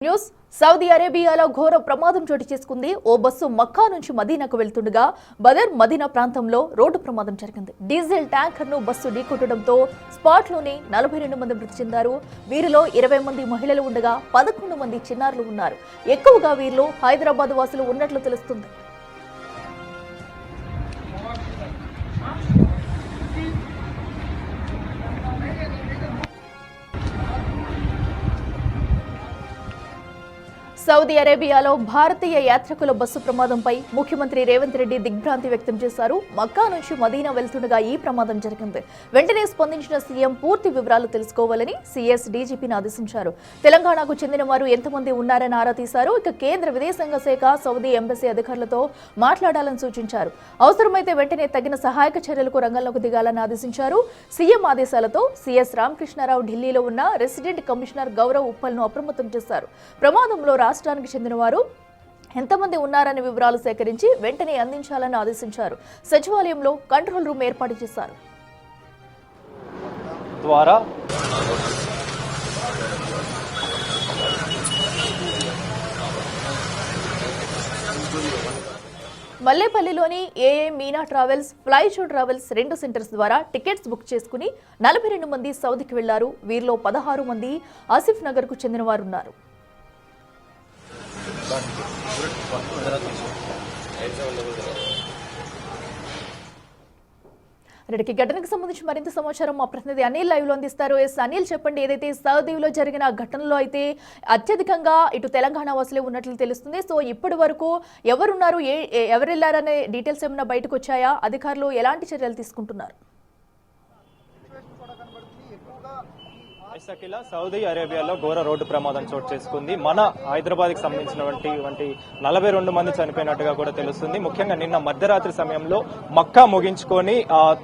News Saudi అరేబియాలో ఘోర ప్రమాదం చోటు చేసుకుంది. ఓ బస్సు మక్కా నుంచి మదీనాకు వెళ్తుండగా బదర్ మదీనా ప్రాంతంలో రోడ్డు ప్రమాదం జరిగింది. డీజిల్ ట్యాంకర్ ను బస్సు ఢీకొట్టడంతో స్పాట్లోనే 42 మంది మృతి చెందారు. వీరిలో 20 మంది మహిళలు ఉండగా 11 మంది చిన్నారులు ఉన్నారు. ఎక్కువగా వీరిలో హైదరాబాద్ వాసులు ఉన్నట్లు తెలుస్తుంది. సౌదీ అరేబియాలో భారతీయ యాత్రికుల బస్సు ప్రమాదంపై ముఖ్యమంత్రి రేవంత్ రెడ్డి దిగ్భ్రాంతి వ్యక్తం చేశారు. మక్కా నుంచి మదీనా వెళ్తుండగా ఈ ప్రమాదం జరిగింది. వెంటనే స్పందించిన సీఎం పూర్తి వివరాలు తెలుసుకోవాలని సీఎస్ డీజీపీని ఆదేశించారు. తెలంగాణకు చెందిన వారు ఎంతమంది ఉన్నారని ఆరా తీశారు. ఇక కేంద్ర విదేశాంగ శాఖ సౌదీ ఎంబసీ అధికారులతో మాట్లాడాలని సూచించారు. అవసరమైతే వెంటనే తగిన సహాయక చర్యలకు రంగంలోకి దిగాలని ఆదేశించారు. సీఎం ఆదేశాలతో సీఎస్ రామకృష్ణారావు ఢిల్లీలో ఉన్న రెసిడెంట్ కమిషనర్ గౌరవ్ ఉప్పల్ను అప్రమత్తం చేశారు. ప్రమాదంలో రాష్ట్రానికి చెందిన వారు ఎంతమంది ఉన్నారనే వివరాలు సేకరించి వెంటనే అందించాలని ఆదేశించారు. సచివాలయంలో కంట్రోల్ రూమ్ ఏర్పాటు చేశారు. మల్లేపల్లిలోని ఏఏ మీనా ట్రావెల్స్, ఫ్లైజో ట్రావెల్స్ 2 సెంటర్స్ ద్వారా టికెట్స్ బుక్ చేసుకుని 42 మంది సౌదీకి వెళ్లారు. వీరిలో 16 మంది ఆసిఫ్ నగర్ కు చెందిన వారు ఉన్నారు. రెడ్డికి ఘటనకు సంబంధించి మరింత సమాచారం మా ప్రతినిధి అనిల్ లైవ్ లో అందిస్తారు. అనిల్, చెప్పండి, ఏదైతే సౌదీలో జరిగిన ఘటనలో అయితే అత్యధికంగా ఇటు తెలంగాణ వాసులే ఉన్నట్లు తెలుస్తుంది. సో ఇప్పటి వరకు ఎవరున్నారు, ఎవరు వెళ్లారనే డీటెయిల్స్ ఏమైనా బయటకు వచ్చాయా? అధికారులు ఎలాంటి చర్యలు తీసుకుంటున్నారు? సౌదీ అరేబియాలో ఘోర రోడ్డు ప్రమాదం చోటు చేసుకుంది. మన హైదరాబాద్ కి సంబంధించినటువంటి 42 మంది చనిపోయినట్టుగా కూడా తెలుస్తుంది. ముఖ్యంగా నిన్న మధ్యరాత్రి సమయంలో మక్కా ముగించుకొని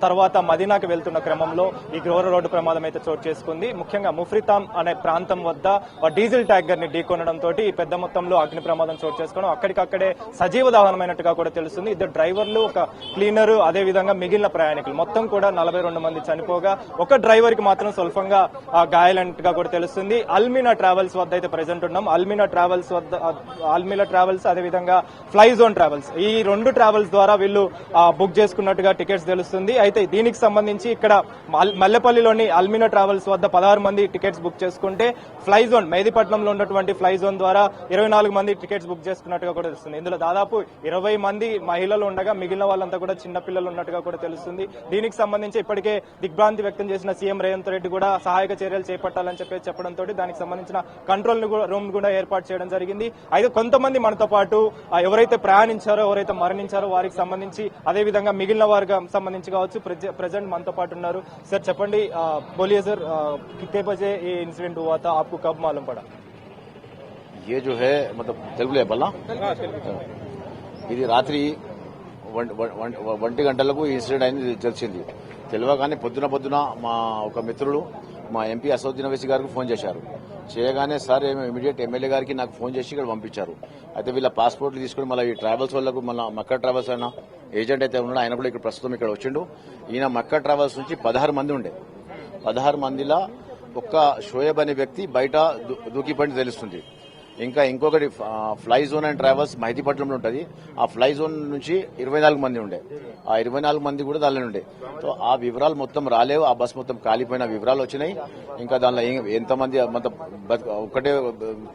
తర్వాత మదీనాకి వెళ్తున్న క్రమంలో ఈ ఘోర రోడ్డు ప్రమాదం అయితే చోటు చేసుకుంది. ముఖ్యంగా ముఫ్రితాం అనే ప్రాంతం వద్ద డీజిల్ ట్యాంకర్ ని ఢీకొనడంతో పెద్ద మొత్తంలో అగ్ని ప్రమాదం చోటు చేసుకోవడం, అక్కడికక్కడే సజీవ దహనమైనట్టుగా కూడా తెలుస్తుంది. ఇద్దరు డ్రైవర్లు, ఒక క్లీనర్, అదే విధంగా మిగిలిన ప్రయాణికులు మొత్తం కూడా 42 మంది చనిపోగా ఒక డ్రైవర్ కి మాత్రం స్వల్పంగా గాయాలంటగా కూడా తెలుస్తుంది. అల్మినా ట్రావెల్స్ వద్ద అయితే ప్రెసెంట్ ఉన్నాం. అల్మినా ట్రావెల్స్ అదేవిధంగా ఫ్లైజోన్ ట్రావెల్స్, ఈ 2 ట్రావెల్స్ ద్వారా వీళ్ళు బుక్ చేసుకున్నట్టుగా టికెట్స్ తెలుస్తుంది. అయితే దీనికి సంబంధించి ఇక్కడ మల్లెపల్లిలోని అల్మినా ట్రావెల్స్ వద్ద 16 మంది టికెట్స్ బుక్ చేసుకుంటే ఫ్లైజోన్ మెహదీపట్నంలో ఉన్నటువంటి ఫ్లైజోన్ ద్వారా 24 మంది టికెట్స్ బుక్ చేసుకున్నట్టుగా కూడా తెలుస్తుంది. ఇందులో దాదాపు 20 మంది మహిళలు ఉండగా మిగిలిన వాళ్ళంతా కూడా చిన్నపిల్లలు ఉన్నట్టుగా కూడా తెలుస్తుంది. దీనికి సంబంధించి ఇప్పటికే దిగ్భ్రాంతి వ్యక్తం చేసిన సీఎం రేవంత్ రెడ్డి కూడా సహాయక చర్యలు చేపట్టాలని చెప్పడంతో దానికి సంబంధించిన కంట్రోల్ రూమ్ కూడా ఏర్పాటు చేయడం జరిగింది. అయితే కొంతమంది మనతో పాటు ఎవరైతే ప్రయాణించారో, ఎవరైతే మరణించారో వారికి సంబంధించి, అదేవిధంగా మిగిలిన వారికి సంబంధించి కావచ్చు ప్రెసెంట్ మనతో పాటు ఉన్నారు. సార్ చెప్పండి, बोलिए सर, कितने बजे ये इंसिडेंट हुआ था, आपको कब मालूम पड़ा? ये जो है मतलब తెలుగులో చెప్పాలా, ఇది రాత్రి 1 గంటలకు ఇన్సిడెంట్ అయింది తెలిసింది. తెలియగానే పొద్దున మా ఒక మిత్రుడు మా ఎంపీ అసదుద్దీన్ ఓవైసీ గారికి ఫోన్ చేశారు. చేయగానే సార్ ఇమీడియట్ ఎమ్మెల్యే గారికి నాకు ఫోన్ చేసి ఇక్కడ పంపించారు. అయితే వీళ్ళ పాస్పోర్ట్లు తీసుకుని మళ్ళీ ఈ ట్రావెల్స్ వాళ్ళకు మళ్ళీ మక్కా ట్రావెల్స్ అయినా ఏజెంట్ అయితే ఉన్నాడు, ఆయన కూడా ఇక్కడ ప్రస్తుతం ఇక్కడ వచ్చిండు. ఈయన మక్కా ట్రావెల్స్ నుంచి 16 మంది ఉండే. 16 మందిలో ఒక్క షోయబ్ అనే వ్యక్తి బయట దూకిపడి తెలుస్తుంది. ఇంకా ఇంకొకటి ఫ్లై జోన్ అండ్ ట్రావెల్స్ మెహదీపట్నంలో ఉంటుంది. ఆ ఫ్లై జోన్ నుంచి 24 మంది ఉండే. ఆ 24 మంది కూడా దానిలో ఉండే. సో ఆ వివరాలు మొత్తం రాలేవు. ఆ బస్ మొత్తం కాలిపోయిన వివరాలు వచ్చినాయి. ఇంకా దానిలో ఎంతమంది ఒకటే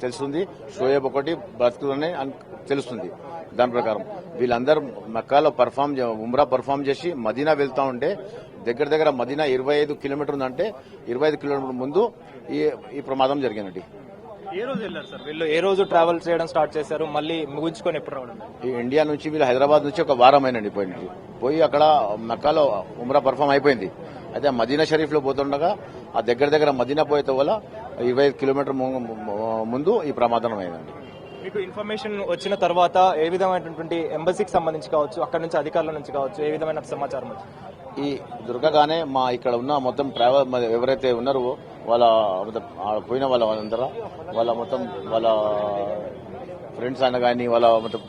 తెలుస్తుంది, షోయబ్ ఒకటి బతుకుతుందని తెలుస్తుంది. దాని ప్రకారం వీళ్ళందరూ మక్కాలో ఉమ్రా పర్ఫామ్ చేసి మదీనా వెళ్తా ఉంటే దగ్గర మదీనా 25 కిలోమీటర్ ఉందంటే 25 కిలోమీటర్ ముందు ఈ ప్రమాదం జరిగిందండి. ఏ రోజు వెళ్ళారు సార్ వీళ్ళు? ఏ రోజు ట్రావెల్ చేయడం స్టార్ట్ చేశారు? మళ్ళీ ముగించుకొని ఎప్పుడు రావడం? ఈ ఇండియా నుంచి వీళ్ళు హైదరాబాద్ నుంచి ఒక వారం అయినండి పోయి అక్కడ మక్కాలో ఉమ్రా పర్ఫామ్ అయిపోయింది. అయితే మదీనా షరీఫ్ లో పోతుండగా ఆ దగ్గర మదీనా పోయేతో వల్ల 25 కిలోమీటర్ ముందు ఈ ప్రమాదం అయిందండి. మీకు ఇన్ఫర్మేషన్ వచ్చిన తర్వాత ఏ విధమైనటువంటి ఎంబసీకి సంబంధించి కావచ్చు, అక్కడ నుంచి అధికారుల నుంచి కావచ్చు, ఏ విధమైన సమాచారం వచ్చింది? ఈ దొరకగానే మా ఇక్కడ ఉన్న మొత్తం ట్రావెల్ ఎవరైతే ఉన్నారో వాళ్ళ పోయిన వాళ్ళందరూ వాళ్ళ మొత్తం వాళ్ళ ఫ్రెండ్స్ అయినా కానీ వాళ్ళ మొత్తం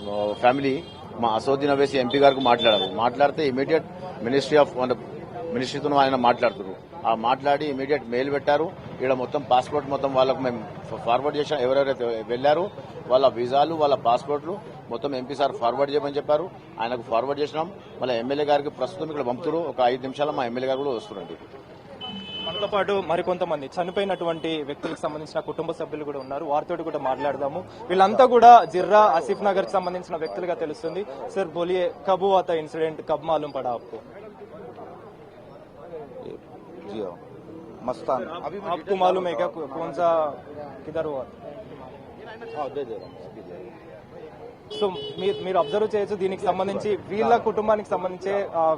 ఫ్యామిలీ మా అసదుద్దీన్ ఓవైసీ ఎంపీ గారికి మాట్లాడారు. మాట్లాడితే ఇమీడియట్ మినిస్ట్రీతో ఆయన మాట్లాడుతున్నారు. ఆ మాట్లాడి ఇమీడియట్ మెయిల్ పెట్టారు. ఇక్కడ మొత్తం పాస్పోర్ట్ మొత్తం వాళ్ళకు మేము ఫార్వర్డ్ చేసాం. ఎవరెవరైతే వెళ్లారో వాళ్ళ వీసాలు వాళ్ళ పాస్పోర్ట్లు మొత్తం ఎంపీ సార్ ఫార్వర్డ్ చేయమని చెప్పారు. ఆయనకు ఫార్వర్డ్ చేసినాం. మళ్ళీ ఎమ్మెల్యే గారికి ప్రస్తుతం ఇక్కడ పంపుతారు. ఒక 5 నిమిషాల్లో మా ఎమ్మెల్యే గారు కూడా వస్తున్నారండి. మనతో పాటు మరికొంతమంది చనిపోయినటువంటి వ్యక్తులకు సంబంధించిన కుటుంబ సభ్యులు కూడా ఉన్నారు. వారితో కూడా మాట్లాడదాము. వీళ్ళంతా కూడా జిర్రా ఆసిఫ్ నగర్ కి సంబంధించిన వ్యక్తులుగా తెలుస్తుంది. సార్ బోలియే కబ్ हुआ था इंसिडेंट, कब मालूम पड़ा आपको? जी हाँ, मस्तान अभी आपको मालूम है क्या कौन सा किधर हुआ? हाँ, दे रहा हूँ अभी दे रहा हूँ. సో మీరు అబ్జర్వ్ చేయొచ్చు. దీనికి సంబంధించి వీళ్ళ కుటుంబానికి సంబంధించి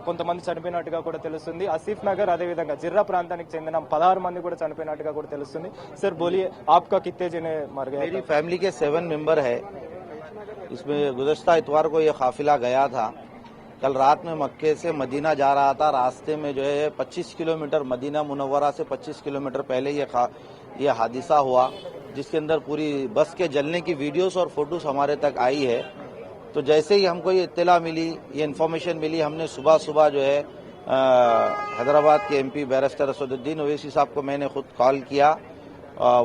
కొంతమంది చనిపోయినట్టుగా కూడా తెలుస్తుంది. ఆసిఫ్ నగర్ అదేవిధంగా జిర్రా ప్రాంతానికి చెందిన 16 మంది కూడా చనిపోయినట్టుగా కూడా తెలుస్తుంది. సార్ బోలియే आपका कितने जने मर गए? मेरी फैमिली के 7 मेंबर है. इसमें गुज़श्ता इतवार को ये काफिला गया था. कल रात में मक्के से मदीना जा रहा था. रास्ते में जो है 25 किलोमीटर मदीना मुनव्वरा से 25 किलोमीटर पहले ये हादसा हुआ, जिसके अंदर पूरी बस के जलने की वीडियोस और फोटोज हमारे तक आई है. तो जैसे ही हमको ये इत्तला मिली, ये इन्फॉर्मेशन मिली, हमने सुबह जो है हैदराबाद के एमपी बैरिस्टर असदुद्दीन ओवैसी साहब को मैंने खुद कॉल किया.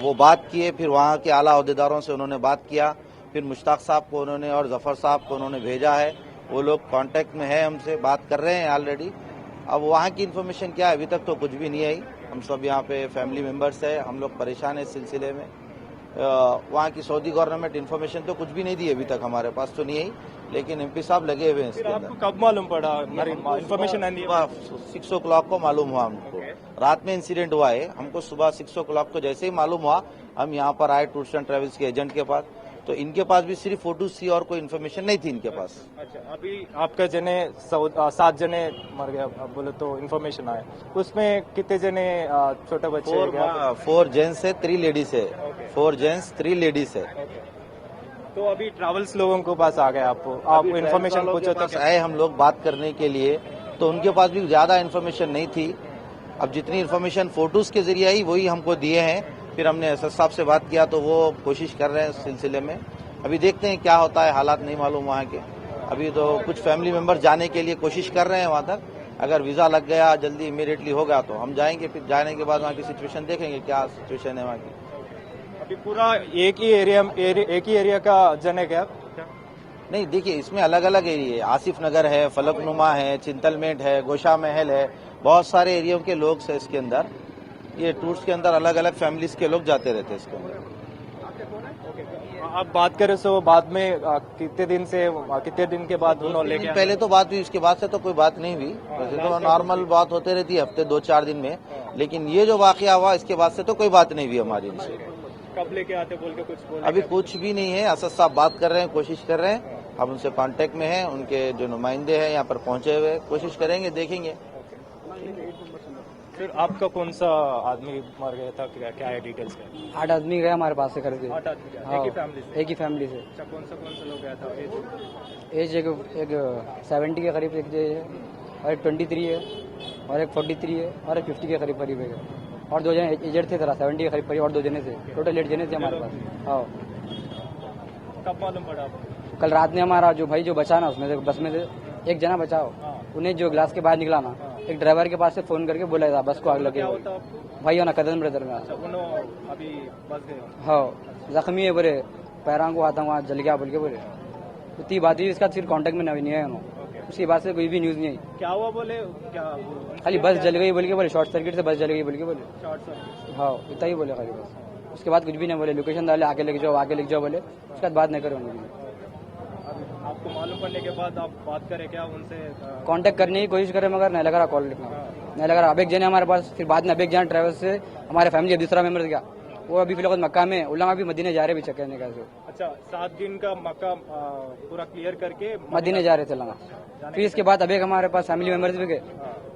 वो बात किए, फिर वहाँ के आला अहदेदारों से उन्होंने बात किया. फिर मुश्ताक साहब को उन्होंने और जफर साहब को उन्होंने भेजा है. वो लोग कांटेक्ट में है, हमसे बात कर रहे हैं ऑलरेडी. अब वहाँ की इन्फॉर्मेशन क्या है, अभी तक तो कुछ भी नहीं आई. हम सब यहाँ पे फैमिली मेंबर्स है, हम लोग परेशान है इस सिलसिले में. वहाँ की सऊदी गवर्नमेंट इन्फॉर्मेशन तो कुछ भी नहीं दी अभी तक, हमारे पास तो नहीं आई. लेकिन एमपी साहब लगे हुए हैं इसके अंदर. आपको कब मालूम पड़ा? इन्फॉर्मेशन 6 o'clock को मालूम हुआ हमको. रात में इंसिडेंट हुआ है. हमको सुबह 6 o'clock को जैसे ही मालूम हुआ, हम यहाँ पर आए टूर्स एंड ट्रेवल्स के एजेंट के पास. तो इनके पास भी सिर्फ फोटोज थी और कोई इन्फॉर्मेशन नहीं थी इनके पास. अच्छा, अभी आपका जने 7 जने मर गया आप बोले तो इन्फॉर्मेशन आया. उसमें कितने जने छोटे बच्चे हैं क्या? 4 जेंट्स है, 3 लेडीज है. 4 जेंट्स 3 लेडीज है. तो अभी ट्रैवल्स लोगों को पास आ गए आप इन्फॉर्मेशन पूछो तो पास आए हम लोग बात करने के लिए, तो उनके पास भी ज्यादा इन्फॉर्मेशन नहीं थी. अब जितनी इन्फॉर्मेशन फोटोज के जरिए आई वही हमको दिए हैं. फिर हमने एसएस साहब से बात किया तो वो कोशिश कर रहे हैं इस सिलसिले में. अभी देखते हैं क्या होता है, हालात नहीं मालूम वहाँ के. अभी तो कुछ फैमिली मेंबर जाने के लिए कोशिश कर रहे हैं वहाँ तक. अगर वीजा लग गया जल्दी इमीडिएटली होगा तो हम जाएंगे. फिर जाने के बाद वहाँ की सिचुएशन देखेंगे क्या सिचुएशन है वहाँ की. अभी पूरा एक ही एरिया का जन है क्या? नहीं, देखिए इसमें अलग अलग एरिया है. आसिफ नगर है, फलकनुमा है, चिंतलमेंट है, गोशा महल है. बहुत सारे एरियो के लोग हैं इसके अंदर. ये टूर्स के अंदर अलग अलग फैमिलीज के लोग जाते रहते हैं इसके अंदर. आप बात करें तो बाद में कितने दिन के बाद उन्होंने लेके पहले तो बात हुई, उसके बाद से तो कोई बात नहीं हुई. वैसे तो नॉर्मल बात होते रहती है हफ्ते 2-4 दिन में. लेकिन ये जो वाकया हुआ इसके बाद से तो कोई बात नहीं हुई हमारी इनसे. कब लेके आते बोल के कुछ बोले? अभी कुछ भी नहीं है. असद साहब बात कर रहे हैं, कोशिश कर रहे हैं. हम उनसे कांटेक्ट में हैं. उनके जो नुमाइंदे हैं यहाँ पर पहुंचे हुए, कोशिश करेंगे, देखेंगे. फिर आपका कौन सा आदमी मर गया था, क्या है डिटेल्स? 8 आदमी गए हमारे पास से करके. 8 आदमी गए? हाँ, एक ही फैमिली से? एक ही फैमिली से. अच्छा, कौन सा लोग गया था? एज एक 70 के करीब एक है, और एक 23 है, और एक 43 है, और एक 50 के करीब है. और 2 जने एजेड थे, 70 के करीब और 2 जने थे. टोटल 8 जने थे हमारे पास. हाँ, कब मालूम पड़ा आपको? कल रात में हमारा जो भाई जो बचा ना उसमें से बस में से एक जना बचाओ, उन्हें जो ग्लास के बाहर निकला ना, एक ड्राइवर के पास से फोन करके बोला था बस को आग लगे. भाई हो ना कदम ब्रदर में. अभी बस गए? हाँ, जख्मी है बोले, पैरों को आता वहाँ जल गया बोल के बोले. इतनी बात हुई, इसका फिर कांटेक्ट में नहीं है उन्होंने. उसके बाद से कोई भी न्यूज नहीं आई. क्या हुआ बोले? क्या खाली बस जल गई बोल के बोले, शॉर्ट सर्किट से बस जल गई बोल के बोले. Short circuit? हाँ, इतना ही बोले खाली बस. उसके बाद कुछ भी नहीं बोले. लोकेशन डाले, आगे लेके जाओ बोले. उसके बाद बात नहीं करे उन्होंने. आपको मालूम पड़ने के बाद आप बात करें क्या उनसे? कांटेक्ट करने की कोशिश करे मगर नहीं लग रहा कॉल लिखना. नहीं लग रहा. अब एक जने हमारे पास, फिर बाद में अब एक जन ट्रैवल से हमारे फैमिली दूसरा मेंबर गया, वो अभी फिलहाल मक्का में, उल्लामा भी मदीने जा रहे भी चेक करने का. अच्छा, 7 दिन का मक्का पूरा क्लियर करके मदीने जा रहे थे लंगा. फिर इसके बाद अब एक हमारे पास फैमिली मेंबर्स भी गए.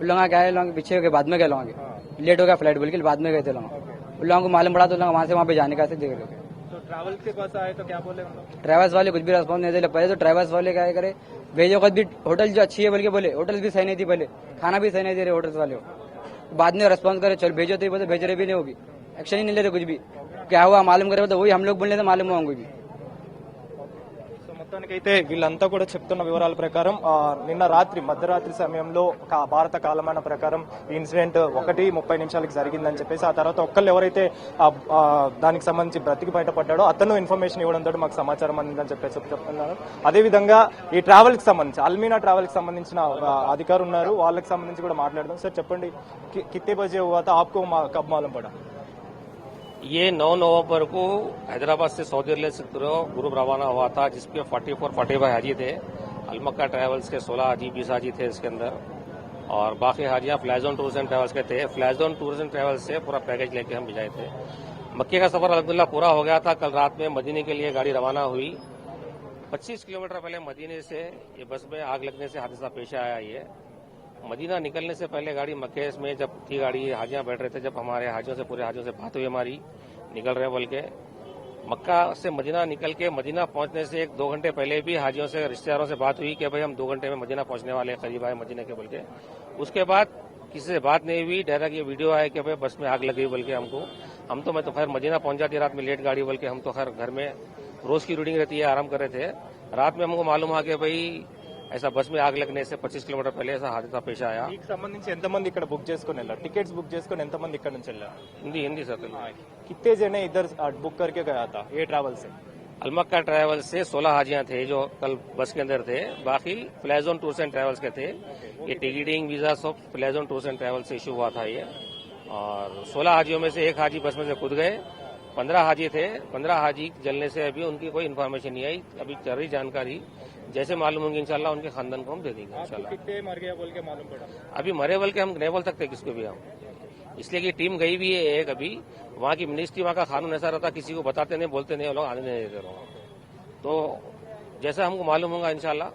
उल्लामा क्या है, पीछे गए, बाद में गए लोगे. लेट हो गया फ्लाइट बोल के बाद में गए थे लोग. उल्लामा को मालूम पड़ा तो वहाँ से वहाँ पे जाने का ऐसे देख रहे. तो ट्रैवल के पास आए तो क्या बोले? ट्रैवल्स वाले कुछ भी रेस्पॉन्स नहीं दे. पहले तो ट्रैवल्स वाले क्या करे, भेजो खुद भी होटल जो अच्छी है बोल के बोले, होटल भी सही नहीं थी पहले, खाना भी सही नहीं दे रहे होटल्स वाले. बाद में रेस्पॉन्स करे, चल भेजो तो बोलते भेज रहे भी नहीं होगी. एक्शन ही नहीं लेते कुछ भी. क्या हुआ मालूम करे तो वही हम लोग बोल रहे थे, मालूम हुआ उनको भी. మొత్తానికైతే వీళ్ళంతా కూడా చెప్తున్న వివరాల ప్రకారం నిన్న మధ్యరాత్రి సమయంలో భారత కాలమాన ప్రకారం ఈ ఇన్సిడెంట్ 1:30 జరిగిందని చెప్పేసి ఆ తర్వాత ఒక్కళ్ళు ఎవరైతే దానికి సంబంధించి బ్రతికి బయటపడ్డాడో అతను ఇన్ఫర్మేషన్ ఇవ్వడంతో మాకు సమాచారం అందిందని చెప్పేసి చెప్తున్నారు. అదేవిధంగా ఈ ట్రావెల్ కి సంబంధించి అల్మీనా ట్రావెల్ కి సంబంధించిన అధికారులు ఉన్నారు, వాళ్ళకి సంబంధించి కూడా మాట్లాడదాం. సార్ చెప్పండి, కిత్తే బజే హువా తా ఆప్కో కబ్ మాలూమ్ పడా? ये 9 नवंबर को हैदराबाद से सऊदी अरब से ग्रुप रवाना हुआ था, जिसके 44-45 हाजी थे. अलमक्का ट्रैवल्स के 16 हाजी 20 हाजी थे इसके अंदर, और बाकी हाजियां फ्लैजोन टूर्स एंड ट्रैवल्स के थे. फ्लैजोन टूर्स एंड ट्रैवल्स से पूरा पैकेज लेके हम भिजाए थे. मक्के का सफर अल्हम्दुलिल्लाह पूरा हो गया था. कल रात में मदीने के लिए गाड़ी रवाना हुई. 25 किलोमीटर पहले मदीने से ये बस में आग लगने से हादसा पेश आया. ये मदीना निकलने से पहले गाड़ी मक्के में जब थी, गाड़ी हाजियां बैठ रहे थे, जब हमारे हाजियों से पूरे हाजियों से बात हुई हमारी निकल रहे बोल के, मक्का से मदीना निकल के मदीना पहुंचने से 1-2 घंटे पहले भी हाजियों से रिश्तेदारों से बात हुई कि भाई हम 2 घंटे में मदीना पहुंचने वाले, करीब आए मदीना के बोल के. उसके बाद किसी से बात नहीं हुई, डायरेक्ट ये वीडियो आया कि भाई बस में आग लगी बोल के हमको. मैं तो खैर मदीना पहुंच जाती रात में लेट गाड़ी बोल के, हम तो खैर घर में रोज की रूटीन रहती है, आराम कर रहे थे. रात में हमको मालूम हुआ कि भाई ऐसा बस में आग लगने से 25 किलोमीटर पहले ऐसा हादसा पेश आया. దీనికి సంబంధించి ఎంతమంది ఇక్కడ బుక్ చేసుకుని వెళ్ళారు, టికెట్స్ బుక్ చేసుకుని ఎంతమంది ఇక్కడ నుంచి వెళ్ళారు? हिंदी सर. कितने जने इधर बुक करके गया था ये ट्रैवल से? अलमक्का ट्रैवल से 16 हाजियां थे जो कल बस के अंदर थे. बाकी फ्लैजोन टूर्स एंड ट्रैवल्स के थे. ये टिकटिंग वीजा सब फ्लैजोन टूर्स एंड ट्रैवल्स से इशू हुआ था ये. और 16 हाजियों में से एक हाजी बस में से कूद गए. 15 हाजी थे. 15 हाजी जलने से अभी उनकी कोई इन्फॉर्मेशन नहीं आई. अभी चल रही जानकारी, जैसे मालूम होंगे इंशाल्लाह उनके खानदान को हम दे देंगे इंशाल्लाह. कितने मर गया बोल के मालूम पड़ा? अभी मरे बोल के हम नहीं बोल सकते किसको भी हम, इसलिए कि टीम गई भी है एक. अभी वहाँ की मिनिस्ट्री, वहाँ का कानून ऐसा रहता, किसी को बताते नहीं, बोलते नहीं, लोग आने नहीं देते लोग. तो जैसा हमको मालूम होगा इंशाल्लाह,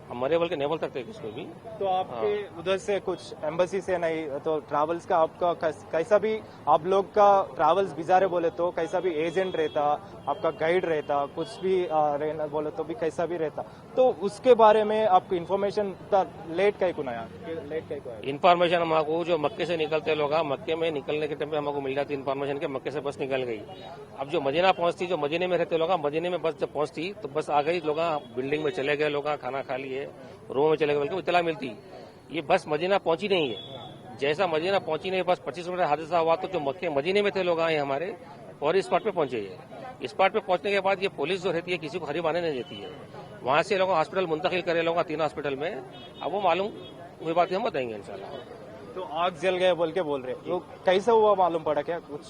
हम मरे बोल के नहीं बोल सकते किसको भी. तो आपके उधर से कुछ एम्बेसी से नहीं तो ट्रैवल्स का आपका कैसा भी आप लोग का ट्रैवल्स बिजारे बोले तो कैसा भी एजेंट रहता, आपका गाइड रहता, कुछ भी रहना बोले तो भी कैसा भी रहता, तो उसके बारे में आपको इन्फॉर्मेशन लेट का ही आया? इन्फॉर्मेशन हमको जो मक्के से निकलते लोग, मक्के में निकलने के टाइम पे हमको मिल जाती इन्फॉर्मेशन के मक्के से बस निकल गई. अब जो मदीना पहुंचती, जो मदीने में रहते लोग, मदीने में बस जब पहुंचती तो बस आ गई, लोग बिल्डिंग में चले गए, लोग खाना खा लिए, रूम में चले गए, बल्कि इतला मिलती. ये बस मदीना पहुंची नहीं है. जैसा मदीना पहुंची नहीं, बस 25 मिनट हादसा हुआ तो जो मक्के मदीने में थे लोग आए हमारे और इस स्पॉट पे पहुंचे. ये स्पॉट पे पहुंचने के बाद ये पुलिस जो रहती है किसी को करीब आने नहीं देती है. वहां से लोग हॉस्पिटल मुंतकिल करे लोग 3 हॉस्पिटल में. अब वो मालूम हुई बात हम बताएंगे इंशाल्लाह. तो आग जल गए बोल के बोल रहे, तो कैसा हुआ मालूम पड़ा क्या कुछ?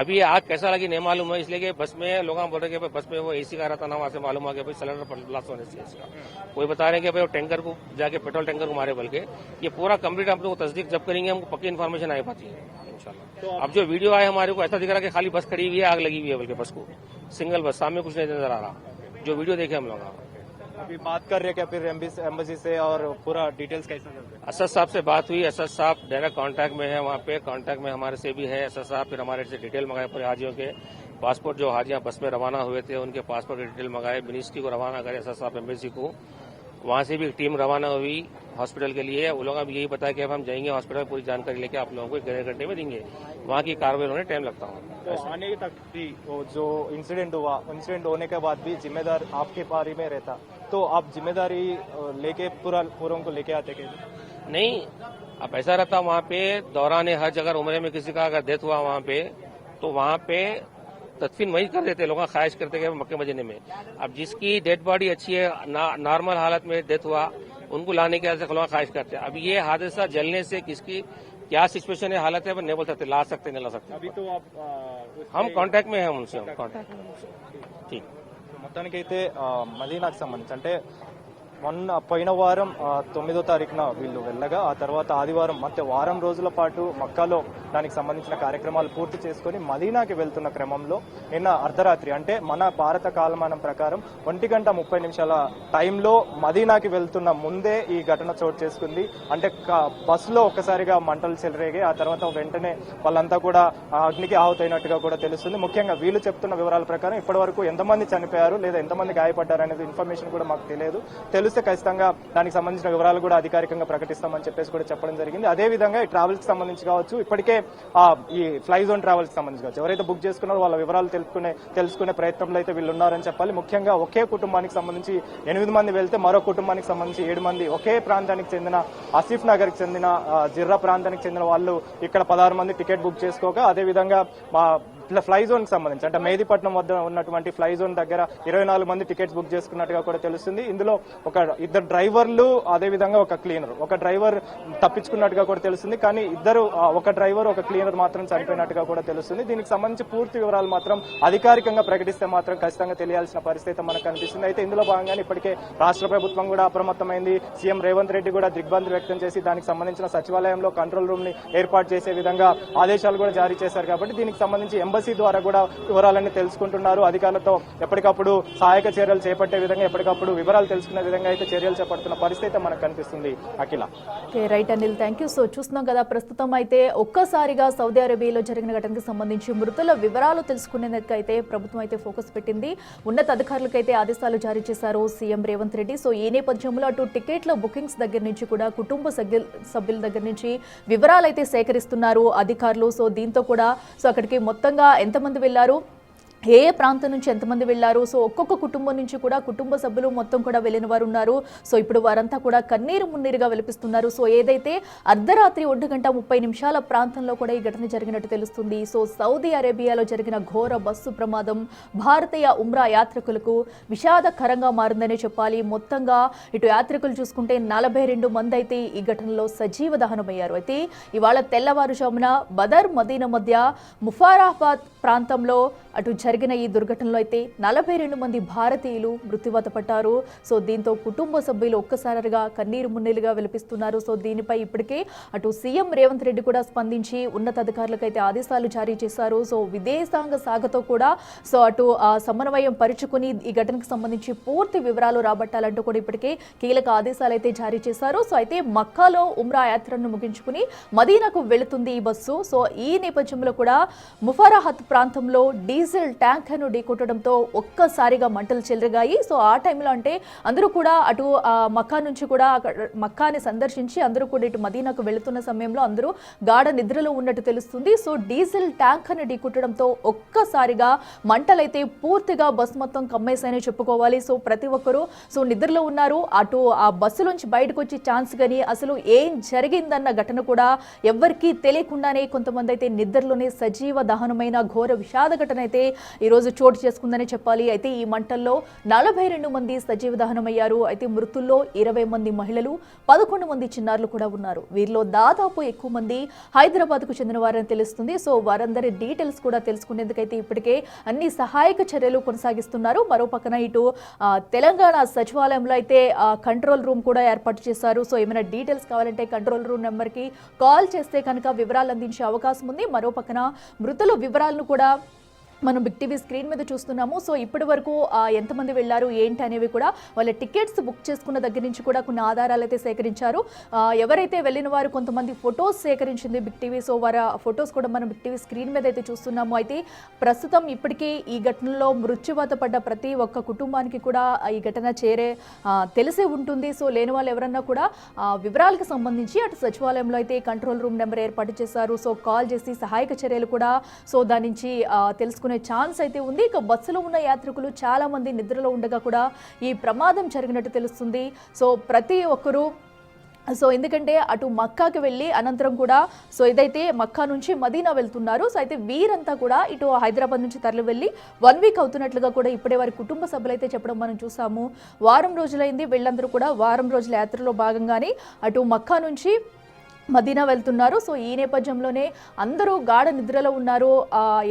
अभी ये आग कैसा लगी नहीं मालूम है, इसलिए कि बस में लोग बोल रहे कि बस में वो एसी का रहता ना, वहां से मालूम हुआ कि भाई सिलेंडर ब्लास्ट होने से इसका. कोई बता रहे हैं कि भाई वो टैंकर को जाके पेट्रोल टैंकर को मारे बोल के. ये पूरा कंप्लीट हम लोग तस्दीक जब करेंगे हमको पक्की इन्फॉर्मेशन आ पाती है इंशाल्लाह. तो अब जो वीडियो आया हमारे को ऐसा दिख रहा है कि खाली बस खड़ी हुई है, आग लगी हुई है बोल के बस को, सिंगल बस, सामने कुछ नहीं नजर आ रहा. जो वीडियो देखे हम लोग अभी बात कर रहे हैं क्या फिर एम्बेसी से और पूरा डिटेल्स कैसा चल रहा है? असद साहब से बात हुई. असद साहब डायरेक्ट कांटेक्ट में है, वहाँ पे कांटेक्ट में हमारे से भी है असद साहब. फिर हमारे से डिटेल मंगाए पूरे हाजियों के पासपोर्ट, जो हाजियां बस में रवाना हुए थे उनके पासपोर्ट की डिटेल मंगाए, मिनिस्ट्री को रवाना करे असद साहब एम्बेसी को. वहाँ से भी एक टीम रवाना हुई हॉस्पिटल के लिए. वो लोग अब यही बताया कि अब हम जाएंगे हॉस्पिटल, पूरी जानकारी लेके आप लोगों को 1 घंटे में देंगे. वहाँ की कार्रवाई होने टाइम लगता है. तो आने तक भी वो जो इंसिडेंट हुआ, इंसिडेंट होने के बाद भी जिम्मेदार आपके बारे में रहता, तो आप जिम्मेदारी लेके पूरों को लेके आते क्या? नहीं, अब ऐसा रहता वहाँ पे दौरान हज, अगर उम्र में किसी का अगर डेथ हुआ वहाँ पे, तो वहाँ पे तदफीन वही कर देते लोग, ख्वाहिश करते गए मक्के मदीने में. अब जिसकी डेड बॉडी अच्छी है, नॉर्मल हालत में डेथ हुआ, उनको लाने के लिए लोग ख्वाहिश करते हैं. अब ये हादसा जलने से किसकी क्या सिचुएशन है, हालत है, वो नहीं बोल सकते, ला सकते नहीं ला सकते. अभी तो आप हम कांटेक्ट में हैं उनसे, हम कांटेक्ट में उनसे. ठीक. మొత్తానికైతే మదీనాకు సంబంధించి అంటే మొన్న పోయిన వారం 9వ తారీఖున వీళ్ళు వెళ్ళగా ఆ తర్వాత ఆదివారం అంటే వారం రోజుల పాటు మక్కాలో దానికి సంబంధించిన కార్యక్రమాలు పూర్తి చేసుకుని మదీనాకి వెళ్తున్న క్రమంలో నిన్న అర్ధరాత్రి అంటే మన భారత కాలమానం ప్రకారం 1:30 టైంలో మదీనాకి వెళ్తున్న ముందే ఈ ఘటన చోటు చేసుకుంది. అంటే బస్సులో ఒక్కసారిగా మంటలు చెలరేగాయి. ఆ తర్వాత వెంటనే వాళ్ళంతా కూడా అగ్నికి ఆహుతైనట్టుగా కూడా తెలుస్తుంది. ముఖ్యంగా వీళ్ళు చెప్తున్న వివరాల ప్రకారం ఇప్పటి వరకు ఎంతమంది చనిపోయారు లేదా ఎంతమంది గాయపడ్డారు అనేది ఇన్ఫర్మేషన్ కూడా మాకు తెలియదు. తెలిస్తే ఖచ్చితంగా దానికి సంబంధించిన వివరాలు కూడా అధికారికంగా ప్రకటిస్తామని చెప్పేసి కూడా చెప్పడం జరిగింది. అదే విధంగా ఈ ట్రావెల్స్ కి సంబంధించి కావచ్చు, ఇప్పటికే ఈ ఫ్లై జోన్ ట్రావెల్స్ కి సంబంధించి కావచ్చు, ఎవరైతే బుక్ చేసుకున్నారో వాళ్ళ వివరాలు తెలుసుకునే ప్రయత్నంలో అయితే వీళ్ళు ఉన్నారని చెప్పాలి. ముఖ్యంగా ఒకే కుటుంబానికి సంబంధించి 8 మంది వెళ్తే మరో కుటుంబానికి సంబంధించి 7 మంది ఒకే ప్రాంతానికి చెందిన ఆసిఫ్ నగర్ కి చెందిన జిర్రా ప్రాంతానికి చెందిన వాళ్ళు ఇక్కడ 16 మంది టికెట్ బుక్ చేసుకోగా, అదేవిధంగా ఫ్లై జోన్ కి సంబంధించి అంటే మెహదీపట్నం వద్ద ఉన్నటువంటి ఫ్లై జోన్ దగ్గర 24 మంది టికెట్స్ బుక్ చేసుకున్నట్టుగా కూడా తెలుస్తుంది. ఇందులో ఇద్దరు డ్రైవర్లు, అదేవిధంగా ఒక క్లీనర్, ఒక డ్రైవర్ తప్పించుకున్నట్టుగా కూడా తెలుస్తుంది. కానీ ఒక డ్రైవర్ ఒక క్లీనర్ మాత్రం చనిపోయినట్టుగా కూడా తెలుస్తుంది. దీనికి సంబంధించి పూర్తి వివరాలు మాత్రం అధికారికంగా ప్రకటిస్తే మాత్రం ఖచ్చితంగా తెలియాల్సిన పరిస్థితి మనకు కనిపిస్తుంది. అయితే ఇందులో భాగంగానే ఇప్పటికే రాష్ట్ర ప్రభుత్వం కూడా అప్రమత్తమైంది. సీఎం రేవంత్ రెడ్డి కూడా దిగ్భ్రాంతి వ్యక్తం చేసి దానికి సంబంధించిన సచివాలయంలో కంట్రోల్ రూమ్ ని ఏర్పాటు చేసే విధంగా ఆదేశాలు కూడా జారీ చేశారు. కాబట్టి దీనికి సంబంధించి ఎంబసీ ద్వారా కూడా వివరాలన్నీ తెలుసుకుంటున్నారు. అధికారులతో ఎప్పటికప్పుడు సహాయక చర్యలు చేపట్టే విధంగా, ఎప్పటికప్పుడు వివరాలు తెలుసుకునే విధంగా అయితే చర్యలు చేపడుతున్న పరిస్థితి మనకు కనిపిస్తుంది. Akhila. Right Anil, thank you. So చూస్తున్నాం కదా, ప్రస్తుతం అయితే ఒక్కసారిగా సౌదీ అరేబియాలో జరిగిన ఘటనకు సంబంధించి మృతుల వివరాలు తెలుసుకునేందుకైతే ప్రభుత్వం అయితే ఫోకస్ పెట్టింది. ఉన్నత అధికారులకైతే ఆదేశాలు జారీ చేశారు సీఎం రేవంత్ రెడ్డి. సో ఈ నేపథ్యంలో అటు టికెట్ల బుకింగ్స్ దగ్గర నుంచి కూడా కుటుంబ సభ్యుల దగ్గర నుంచి వివరాలు అయితే సేకరిస్తున్నారు అధికారులు. సో దీంతో కూడా అక్కడికి మొత్తంగా ఎంతమంది వెళ్లారు, ఏ ప్రాంతం నుంచి ఎంతమంది వెళ్లారు, సో ఒక్కొక్క కుటుంబం నుంచి కూడా కుటుంబ సభ్యులు మొత్తం కూడా వెళ్ళిన వారు ఉన్నారు. సో ఇప్పుడు వారంతా కూడా కన్నీరు మున్నీరుగా విలపిస్తున్నారు. సో ఏదైతే అర్ధరాత్రి 1:30 ప్రాంతంలో కూడా ఈ ఘటన జరిగినట్టు తెలుస్తుంది. సో సౌదీ అరేబియాలో జరిగిన ఘోర బస్సు ప్రమాదం భారతీయ ఉమ్రా యాత్రికులకు విషాదకరంగా మారిందనే చెప్పాలి. మొత్తంగా ఇటు యాత్రికులు చూసుకుంటే 42 మంది అయితే ఈ ఘటనలో సజీవ దహనమయ్యారు. అయితే ఇవాళ తెల్లవారుజామున బదర్ మదీనా మధ్య ముఫారాబాద్ ప్రాంతంలో అటు జరిగిన ఈ దుర్ఘటనలో అయితే 42 మంది భారతీయులు మృత్యువాత పడ్డారు. సో దీంతో కుటుంబ సభ్యులు ఒక్కసారిగా కన్నీరు మున్నీలుగా విలపిస్తున్నారు. సో దీనిపై ఇప్పటికే అటు సీఎం రేవంత్ రెడ్డి కూడా స్పందించి ఉన్నతాధికారులకు అయితే ఆదేశాలు జారీ చేశారు. సో విదేశాంగ శాఖతో కూడా అటు సమన్వయం పరుచుకుని ఈ ఘటనకు సంబంధించి పూర్తి వివరాలు రాబట్టాలంటూ కూడా ఇప్పటికే కీలక ఆదేశాలు అయితే జారీ చేశారు. సో అయితే మక్కాలో ఉమ్రా యాత్రను ముగించుకుని మదీనాకు వెళుతుంది ఈ బస్సు. సో ఈ నేపథ్యంలో కూడా ముఫారాహత్ ప్రాంతంలో డీజిల్ ట్యాంకర్ను ఢీకొట్టడంతో ఒక్కసారిగా మంటలు చెలరేగాయి. సో ఆ టైంలో అంటే అందరూ కూడా అటు మక్కా నుంచి కూడా మక్కాని సందర్శించి అందరూ కూడా ఇటు మదీనాకు వెళుతున్న సమయంలో అందరూ గాఢ నిద్రలో ఉన్నట్టు తెలుస్తుంది. సో డీజిల్ ట్యాంకర్ను ఢీకొట్టడంతో ఒక్కసారిగా మంటలైతే పూర్తిగా బస్సు మొత్తం కమ్మేశాయని చెప్పుకోవాలి. సో ప్రతి ఒక్కరూ నిద్రలో ఉన్నారు. అటు ఆ బస్సులోంచి బయటకు వచ్చే ఛాన్స్ కానీ అసలు ఏం జరిగిందన్న ఘటన కూడా ఎవ్వరికీ తెలియకుండానే కొంతమంది అయితే నిద్రలోనే సజీవ దహనమైన ఘోర విషాద ఘటన అయితే ఈరోజు చోటు చేసుకుందని చెప్పాలి. అయితే ఈ మంటల్లో 42 మంది సజీవ దహనమయ్యారు. అయితే మృతుల్లో 20 మంది మహిళలు, 11 మంది చిన్నారులు కూడా ఉన్నారు. వీరిలో దాదాపు ఎక్కువ మంది హైదరాబాద్కు చెందిన వారని తెలుస్తుంది. సో వారందరి డీటెయిల్స్ కూడా తెలుసుకునేందుకైతే ఇప్పటికే అన్ని సహాయక చర్యలు కొనసాగిస్తున్నారు. మరో పక్కన ఇటు తెలంగాణ సచివాలయంలో అయితే కంట్రోల్ రూమ్ కూడా ఏర్పాటు చేశారు. సో ఏమైనా డీటెయిల్స్ కావాలంటే కంట్రోల్ రూమ్ నెంబర్కి కాల్ చేస్తే కనుక వివరాలు అందించే అవకాశం ఉంది. మరో పక్కన మృతుల వివరాలను కూడా మనం బిగ్ టీవీ స్క్రీన్ మీద చూస్తున్నాము. సో ఇప్పటి వరకు ఎంతమంది వెళ్లారు ఏంటి అనేవి కూడా వాళ్ళ టికెట్స్ బుక్ చేసుకున్న దగ్గర నుంచి కూడా కొన్ని ఆధారాలు అయితే సేకరించారు. ఎవరైతే వెళ్ళిన వారు కొంతమంది ఫొటోస్ సేకరించింది బిగ్ టీవీ. సో వారి ఫొటోస్ కూడా మనం బిగ్ టీవీ స్క్రీన్ మీద అయితే చూస్తున్నాము. అయితే ప్రస్తుతం ఇప్పటికీ ఈ ఘటనలో మృత్యువాత పడ్డ ప్రతి ఒక్క కుటుంబానికి కూడా ఈ ఘటన తెలిసే ఉంటుంది. సో లేని వాళ్ళు ఎవరన్నా కూడా వివరాలకు సంబంధించి అటు సచివాలయంలో అయితే కంట్రోల్ రూమ్ నెంబర్ ఏర్పాటు చేశారు. సో కాల్ చేసి సహాయక చర్యలు కూడా దాని నుంచి తెలుసుకునే ఛాన్స్ అయితే ఉంది. ఇక బస్సులో ఉన్న యాత్రికులు చాలా మంది నిద్రలో ఉండగా కూడా ఈ ప్రమాదం జరిగినట్టు తెలుస్తుంది. సో ప్రతి ఒక్కరూ ఎందుకంటే అటు మక్కాకి వెళ్ళి అనంతరం కూడా ఇదైతే మక్కా నుంచి మదీనా వెళ్తున్నారు. సో అయితే వీరంతా కూడా ఇటు హైదరాబాద్ నుంచి తరలి వెళ్ళి 1 వీక్ అవుతున్నట్లుగా కూడా ఇప్పుడే వారి కుటుంబ సభ్యులు అయితే చెప్పడం మనం చూసాము. వారం రోజులైంది వీళ్ళందరూ కూడా వారం రోజుల యాత్రలో భాగంగానే అటు మక్కా నుంచి మదీనా వెళ్తున్నారు. సో ఈ నేపథ్యంలోనే అందరూ గాఢ నిద్రలో ఉన్నారు.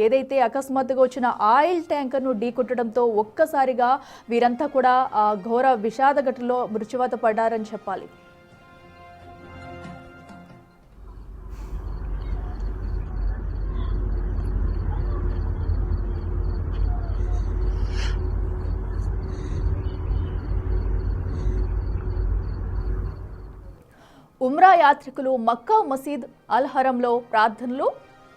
ఏదైతే అకస్మాత్తుగా వచ్చిన ఆయిల్ ట్యాంకర్ను ఢీకొట్టడంతో ఒక్కసారిగా వీరంతా కూడా ఘోర విషాద ఘటనలో మృత్యువాత పడ్డారని చెప్పాలి. ఉమ్రా యాత్రికులు మక్కా మసీద్ అల్ హరంలో ప్రార్థనలు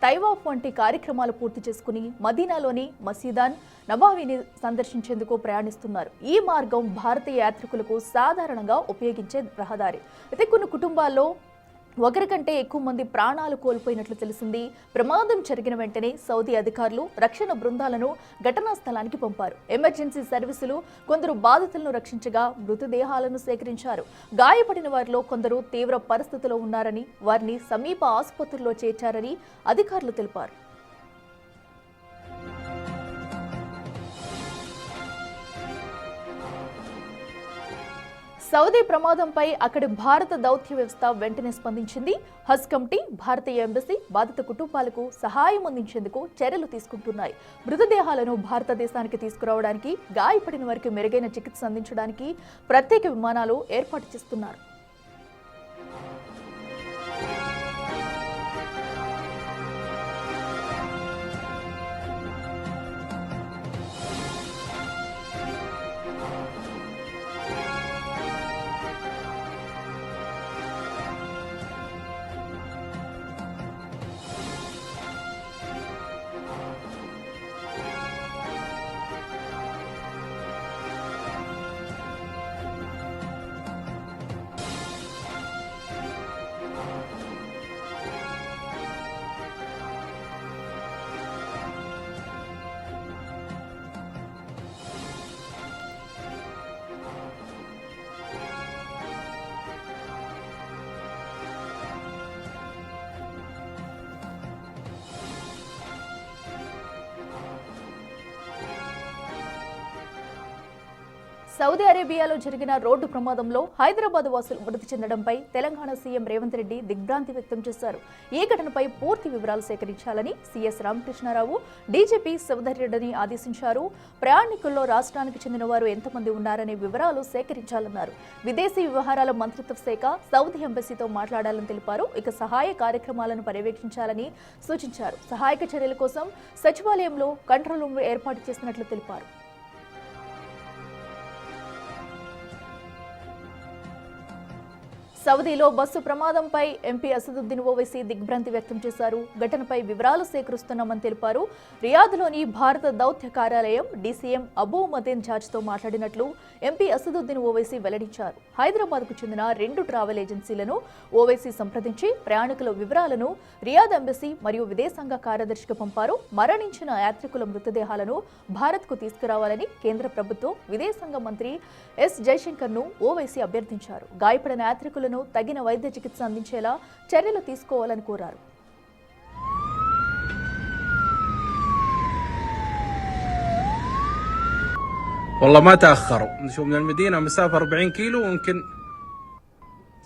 తైవాఫ్ వంటి కార్యక్రమాలు పూర్తి చేసుకుని మదీనాలోని మసీదాన్ నబావీని సందర్శించేందుకు ప్రయాణిస్తున్నారు. ఈ మార్గం భారతీయ యాత్రికులకు సాధారణంగా ఉపయోగించే రహదారి. అయితే కొన్ని కుటుంబాల్లో ఒకరికంటే ఎక్కువ మంది ప్రాణాలు కోల్పోయినట్లు తెలిసింది. ప్రమాదం జరిగిన వెంటనే సౌదీ అధికారులు రక్షణ బృందాలను ఘటనా స్థలానికి పంపారు. ఎమర్జెన్సీ సర్వీసులు కొందరు బాధితులను రక్షించగా మృతదేహాలను సేకరించారు. గాయపడిన వారిలో కొందరు తీవ్ర పరిస్థితిలో ఉన్నారని, వారిని సమీప ఆసుపత్రుల్లో చేర్చారని అధికారులు తెలిపారు. సౌదీ ప్రమాదంపై అక్కడి భారత దౌత్య వ్యవస్థ వెంటనే స్పందించింది. హజ్ కమిటీ, భారతీయ ఎంబసీ బాధిత కుటుంబాలకు సహాయం అందించేందుకు చర్యలు తీసుకుంటున్నాయి. మృతదేహాలను భారతదేశానికి తీసుకురావడానికి, గాయపడిన వారికి మెరుగైన చికిత్స అందించడానికి ప్రత్యేక విమానాలు ఏర్పాటు చేస్తున్నారు. సౌదీ అరేబియాలో జరిగిన రోడ్డు ప్రమాదంలో హైదరాబాద్ వాసులు మృతి చెందడంపై తెలంగాణ సీఎం రేవంత్ రెడ్డి దిగ్భ్రాంతి వ్యక్తం చేశారు. ఈ ఘటనపై పూర్తి వివరాలు సేకరించాలని సీఎస్ రామకృష్ణారావు డీజీపీ శివధర్ రెడ్డిని ఆదేశించారు. ప్రయాణికుల్లో రాష్ట్రానికి చెందిన వారు ఎంతమంది ఉన్నారనే వివరాలు సేకరించాలన్నారు. విదేశీ వ్యవహారాల మంత్రిత్వ శాఖ సౌదీ ఎంబసీతో మాట్లాడాలని తెలిపారు. ఇక సహాయ కార్యక్రమాలను పర్యవేక్షించాలని సూచించారు. సహాయక చర్యల కోసం సచివాలయంలో కంట్రోల్ రూమ్ ఏర్పాటు చేసినట్లు తెలిపారు. సౌదీలో బస్సు ప్రమాదంపై ఎంపీ అసదుద్దీన్ ఓవైసీ దిగ్భ్రాంతి వ్యక్తం చేశారు. ఘటనపై వివరాలు సేకరిస్తున్నామని తెలిపారు. రియాద్లోని భారత దౌత్య కార్యాలయం డీసీఎం అబూ మదీన్ జాజ్తో మాట్లాడినట్లు ఎంపీ అసదుద్దీన్ ఓవైసీ వెల్లడించారు. హైదరాబాద్కు చెందిన 2 ట్రావెల్ ఏజెన్సీలను ఓవైసీ సంప్రదించి ప్రయాణికుల వివరాలను రియాద్ ఎంబసీ మరియు విదేశాంగ కార్యదర్శికి పంపారు. మరణించిన యాత్రికుల మృతదేహాలను భారత్కు తీసుకురావాలని కేంద్ర ప్రభుత్వం విదేశాంగ మంత్రి ఎస్ జైశంకర్ను ఓవైసీ అభ్యర్థించారు. గాయపడిన యాత్రికులను తగిన వైద్య చికిత్స అందించేలా చర్యలు తీసుకోవాలని కోరారు. والله ما تأخروا، نشوف من المدينة مسافة 40 كيلو ويمكن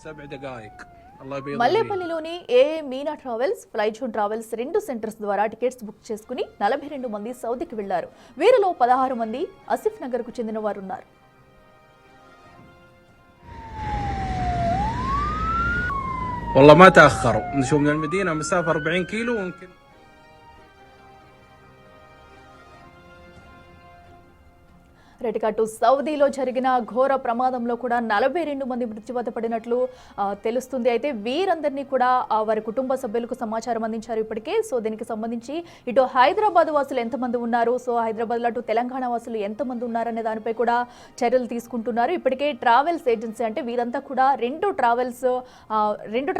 7 دقائق. الله يبيض. మల్లేపల్లిలోని ఏఏ మీనా ట్రావెల్స్, ఫ్లైజోన్ ట్రావెల్స్ 2 సెంటర్స్ ద్వారా టికెట్స్ బుక్ చేసుకుని 42 మంది సౌదీకి వెళ్లారు. వీరిలో 16 మంది ఆసిఫ్ నగర్కు చెందిన వారు ఉన్నారు. والله ما تأخروا، نشوف من المدينة مسافة 40 كيلو ويمكن రెటికాటు సౌదీలో జరిగిన ఘోర ప్రమాదంలో కూడా 42 మంది మృత్యువాత పడినట్లు తెలుస్తుంది. అయితే వీరందరినీ కూడా వారి కుటుంబ సభ్యులకు సమాచారం అందించారు ఇప్పటికే. సో దీనికి సంబంధించి ఇటు హైదరాబాద్ వాసులు ఎంతమంది ఉన్నారు, సో హైదరాబాద్లో అటు తెలంగాణ వాసులు ఎంతమంది ఉన్నారనే దానిపై కూడా చర్యలు తీసుకుంటున్నారు. ఇప్పటికే ట్రావెల్స్ ఏజెన్సీ అంటే వీరంతా కూడా 2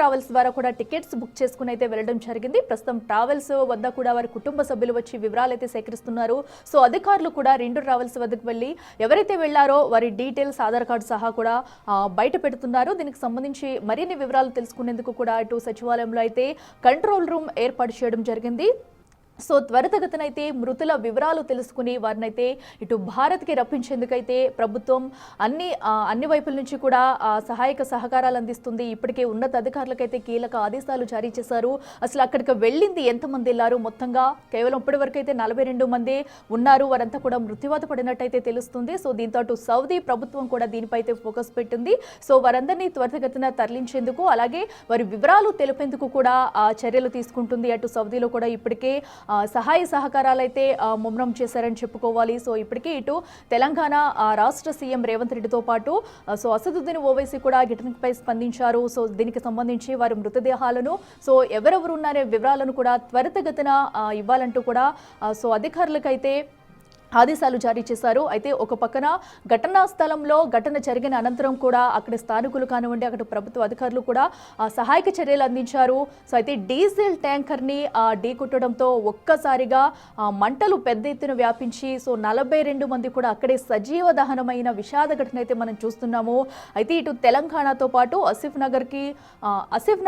ట్రావెల్స్ ద్వారా కూడా టికెట్స్ బుక్ చేసుకుని అయితే వెళ్ళడం జరిగింది. ప్రస్తుతం ట్రావెల్స్ వద్ద కూడా వారి కుటుంబ సభ్యులు వచ్చి వివరాలు అయితే సేకరిస్తున్నారు. సో అధికారులు కూడా 2 ట్రావెల్స్ వద్దకు వెళ్ళి ఎవరైతే వెళ్లారో వారి డీటెయిల్స్, ఆధార్ కార్డు సహా కూడా బయట పెడుతున్నారు. దీనికి సంబంధించి మరిన్ని వివరాలు తెలుసుకునేందుకు కూడా ఇటు సచివాలయంలో అయితే కంట్రోల్ రూమ్ ఏర్పాటు చేయడం జరిగింది. సో త్వరితగతినైతే మృతుల వివరాలు తెలుసుకుని వారినైతే ఇటు భారత్కి రప్పించేందుకైతే ప్రభుత్వం అన్ని వైపుల నుంచి కూడా సహాయక సహకారాలు అందిస్తుంది. ఇప్పటికే ఉన్నత అధికారులకైతే కీలక ఆదేశాలు జారీ చేశారు. అసలు అక్కడికి వెళ్ళింది ఎంతమంది వెళ్ళారు, మొత్తంగా కేవలం ఇప్పటి వరకు అయితే 42 మంది ఉన్నారు. వారంతా కూడా మృత్యువాత పడినట్టయితే తెలుస్తుంది. సో దీంతో అటు సౌదీ ప్రభుత్వం కూడా దీనిపై అయితే ఫోకస్ పెట్టింది. సో వారందరినీ త్వరితగతిన తరలించేందుకు, అలాగే వారి వివరాలు తెలిపేందుకు కూడా చర్యలు తీసుకుంటుంది. అటు సౌదీలో కూడా ఇప్పటికే సహాయ సహకారాలు అయితే ముమ్మరం చేశారని చెప్పుకోవాలి. సో ఇప్పటికీ ఇటు తెలంగాణ రాష్ట్ర సీఎం రేవంత్ రెడ్డితో పాటు సో అసదుద్దీన్ ఓవైసీ కూడా ఘటనపై స్పందించారు. సో దీనికి సంబంధించి వారి మృతదేహాలను సో ఎవరెవరు ఉన్నారే వివరాలను కూడా త్వరితగతిన ఇవ్వాలంటూ కూడా సో అధికారులకైతే ఆదేశాలు జారీ చేశారు. అయితే ఒక పక్కన ఘటనా స్థలంలో ఘటన జరిగిన అనంతరం కూడా అక్కడ స్థానికులు కానివ్వండి, అక్కడ ప్రభుత్వ అధికారులు కూడా సహాయక చర్యలు అందించారు. సో అయితే డీజిల్ ట్యాంకర్ని ఢీకొట్టడంతో ఒక్కసారిగా మంటలు పెద్ద ఎత్తున వ్యాపించి సో 42 మంది కూడా అక్కడే సజీవ దహనమైన విషాద ఘటన అయితే మనం చూస్తున్నాము. అయితే ఇటు తెలంగాణతో పాటు ఆసిఫ్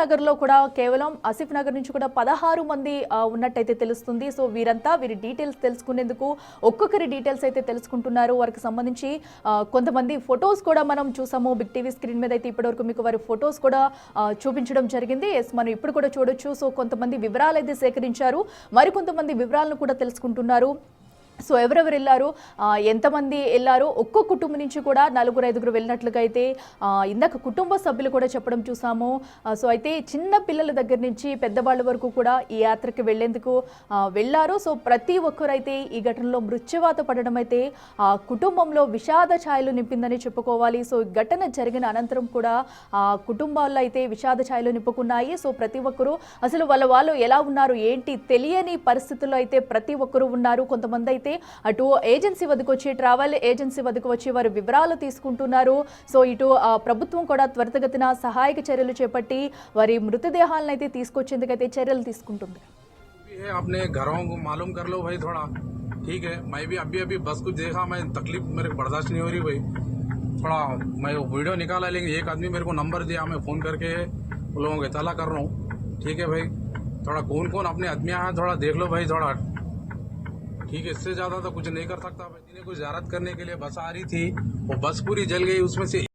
నగర్లో కూడా కేవలం ఆసిఫ్ నగర్ నుంచి కూడా 16 మంది ఉన్నట్టయితే తెలుస్తుంది. సో వీరి డీటెయిల్స్ తెలుసుకునేందుకు ఒక్కొక్కరి డీటెయిల్స్ అయితే తెలుసుకుంటున్నారు. వారికి సంబంధించి కొంతమంది ఫొటోస్ కూడా మనం చూసాము బిగ్ టీవీ స్క్రీన్ మీద. అయితే ఇప్పటివరకు మీకు వారి ఫొటోస్ కూడా చూపించడం జరిగింది. మనం ఇప్పుడు కూడా చూడొచ్చు. సో కొంతమంది వివరాలు అయితే సేకరించారు, మరికొంతమంది వివరాలను కూడా తెలుసుకుంటున్నారు. సో ఎవరెవరు వెళ్ళారు, ఎంతమంది వెళ్ళారు, ఒక్కో కుటుంబం నుంచి కూడా 4-5 వెళ్ళినట్లుగా అయితే ఇందాక కుటుంబ సభ్యులు కూడా చెప్పడం చూసాము. సో అయితే చిన్న పిల్లల దగ్గర నుంచి పెద్దవాళ్ళ వరకు కూడా ఈ యాత్రకి వెళ్లేందుకు వెళ్ళారు. సో ప్రతి ఒక్కరైతే ఈ ఘటనలో మృత్యువాత పడడం అయితే కుటుంబంలో విషాద ఛాయలు నింపిందని చెప్పుకోవాలి. సో ఘటన జరిగిన అనంతరం కూడా కుటుంబాల్లో అయితే విషాద ఛాయలు నింపుకున్నాయి. సో ప్రతి ఒక్కరూ అసలు వాళ్ళు ఎలా ఉన్నారు ఏంటి తెలియని పరిస్థితుల్లో అయితే ప్రతి ఒక్కరూ ఉన్నారు. కొంతమంది అయితే అటు ఏజెన్సీ వద్దకు వచ్చి ట్రావెల్ ఏజెన్సీ వద్దకు వచ్చి వారి వివరాలు తీసుకుంటున్నారు. సో ఇటు ప్రభుత్వం కూడా త్వరితగతిన సహాయక చర్యలు చేపట్టి వారి మృతదేహాలను అయితే తీసుకొచ్చేందుకైతే చర్యలు తీసుకుంటుంది. अपने घरों को मालूम कर लो भाई थोड़ा, ठीक है। मैं भी अभी बस कुछ देखा, मैं तकलीफ मेरे को बर्दाश्त नहीं हो रही भाई। थोड़ा मैं वीडियो निकाला, लेकिन एक आदमी मेरे को नंबर दिया, मैं फ़ोन करके उन लोगों को इत्तला कर रहा हूँ, ठीक है भाई। थोड़ा कौन कौन अपने आदमियाँ हैं थोड़ा देख लो भाई थोड़ा, ठीक है। इससे ज़्यादा तो कुछ नहीं कर सकता भाई। जिन्हें कुछ ज़ियारत करने के लिए बस आ रही थी, वो बस पूरी जल गई, उसमें से